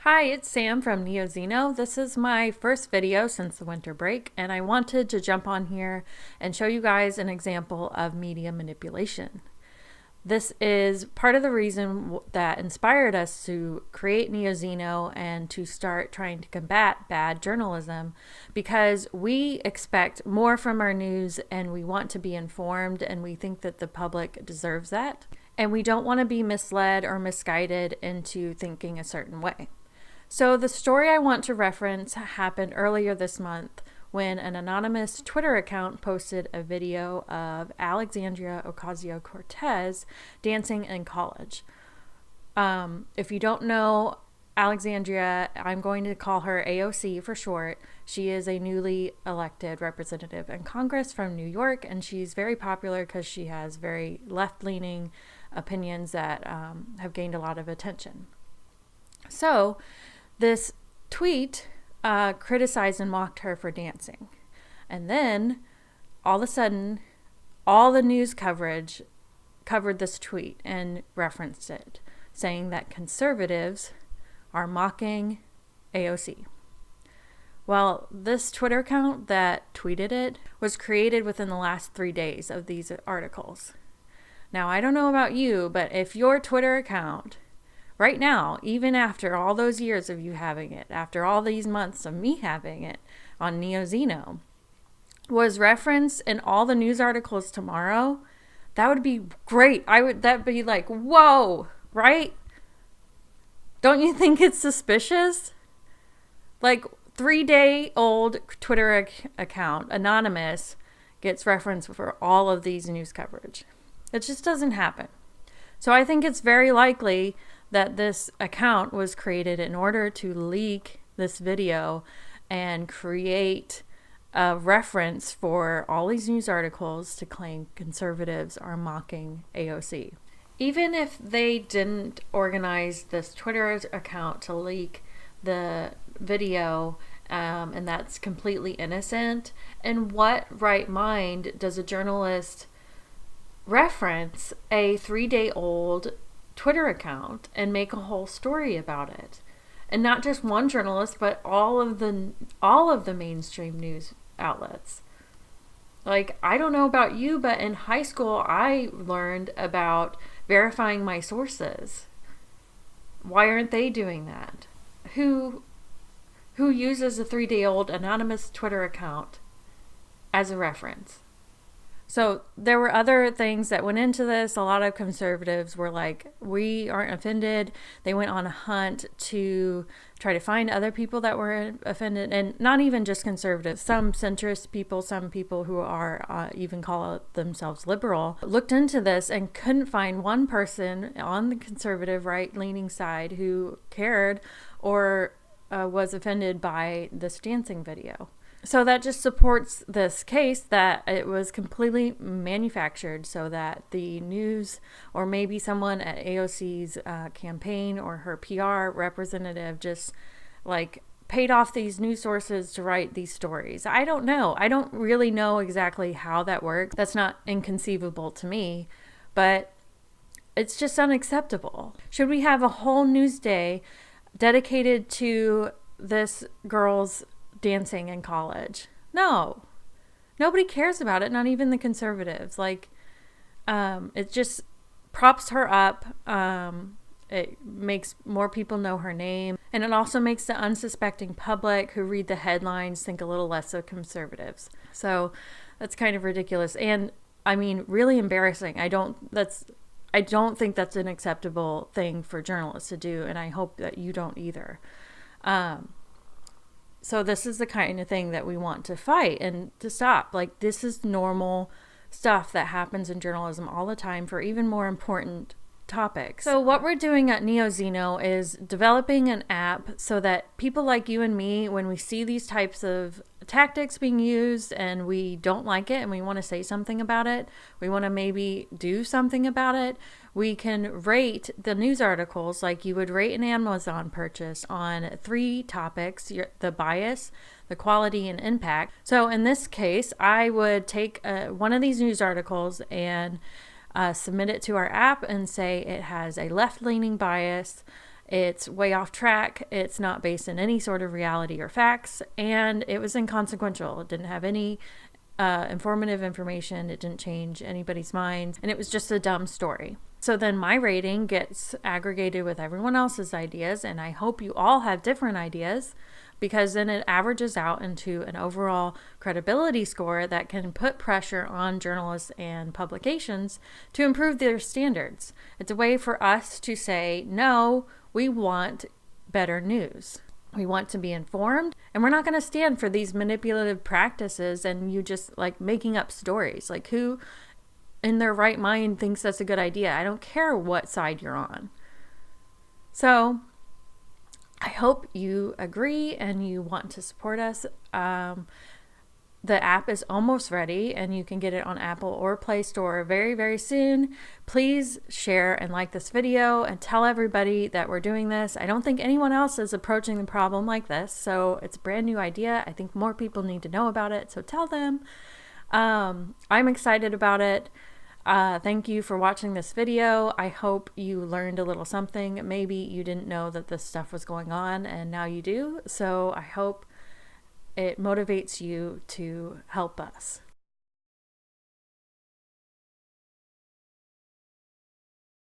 Hi, it's Sam from NeoZeno. This is my first video since the winter break, and I wanted to jump on here and show you guys an example of media manipulation. This is part of the reason that inspired us to create NeoZeno and to start trying to combat bad journalism, because we expect more from our news and we want to be informed, and we think that the public deserves that. And we don't want to be misled or misguided into thinking a certain way. So the story I want to reference happened earlier this month when an anonymous Twitter account posted a video of Alexandria Ocasio-Cortez dancing in college. If you don't know Alexandria, I'm going to call her AOC for short. She is a newly elected representative in Congress from New York, and she's very popular because she has very left-leaning opinions that have gained a lot of attention. So this tweet criticized and mocked her for dancing. And then, all of a sudden, all the news coverage covered this tweet and referenced it, saying that conservatives are mocking AOC. Well, this Twitter account that tweeted it was created within the last 3 days of these articles. Now, I don't know about you, but if your Twitter account right now, even after all those years of you having it, after all these months of me having it on NeoZeno, was referenced in all the news articles tomorrow, that would be great. That'd be like, whoa, right? Don't you think it's suspicious? Like, 3-day-old Twitter account, anonymous, gets referenced for all of these news coverage. It just doesn't happen. So I think it's very likely that this account was created in order to leak this video and create a reference for all these news articles to claim conservatives are mocking AOC. Even if they didn't organize this Twitter account to leak the video, and that's completely innocent, in what right mind does a journalist reference a 3-day-old Twitter account and make a whole story about it? And not just one journalist, but all of the mainstream news outlets. Like, I don't know about you, but in high school I learned about verifying my sources. Why aren't they doing that? Who uses a 3-day-old anonymous Twitter account as a reference? So there were other things that went into this. A lot of conservatives were like, we aren't offended. They went on a hunt to try to find other people that were offended, and not even just conservatives. Some centrist people, some people who are even call themselves liberal, looked into this and couldn't find one person on the conservative right-leaning side who cared or was offended by this dancing video. So that just supports this case that it was completely manufactured so that the news, or maybe someone at AOC's campaign or her PR representative, just like paid off these news sources to write these stories. I don't know. I don't really know exactly how that works. That's not inconceivable to me, but it's just unacceptable. Should we have a whole news day dedicated to this girl's dancing in college? No, nobody cares about it, not even the conservatives. Like, it just props her up. It makes more people know her name, and it also makes the unsuspecting public who read the headlines think a little less of conservatives. So that's kind of ridiculous, and I mean, really embarrassing. I don't think that's an acceptable thing for journalists to do, and I hope that you don't either. So this is the kind of thing that we want to fight and to stop. Like, this is normal stuff that happens in journalism all the time for even more important topics. So what we're doing at NeoZeno is developing an app so that people like you and me, when we see these types of tactics being used and we don't like it and we want to say something about it, we want to maybe do something about it, we can rate the news articles like you would rate an Amazon purchase on 3 topics: the bias, the quality, and impact. So in this case, I would take one of these news articles and submit it to our app and say it has a left-leaning bias, It's way off track. It's not based in any sort of reality or facts, and it was inconsequential. It didn't have any informative information. It didn't change anybody's minds, and it was just a dumb story. So then my rating gets aggregated with everyone else's ideas, and I hope you all have different ideas, because then it averages out into an overall credibility score that can put pressure on journalists and publications to improve their standards. It's a way for us to say, no, we want better news. We want to be informed, and we're not going to stand for these manipulative practices and you just like making up stories. Like, who in their right mind thinks that's a good idea? I don't care what side you're on. So I hope you agree and you want to support us. The app is almost ready, and you can get it on Apple or Play Store very, very soon. Please share and like this video and tell everybody that we're doing this. I don't think anyone else is approaching the problem like this, so it's a brand new idea. I think more people need to know about it, so tell them. I'm excited about it. Thank you for watching this video. I hope you learned a little something. Maybe you didn't know that this stuff was going on, and now you do. So I hope it motivates you to help us.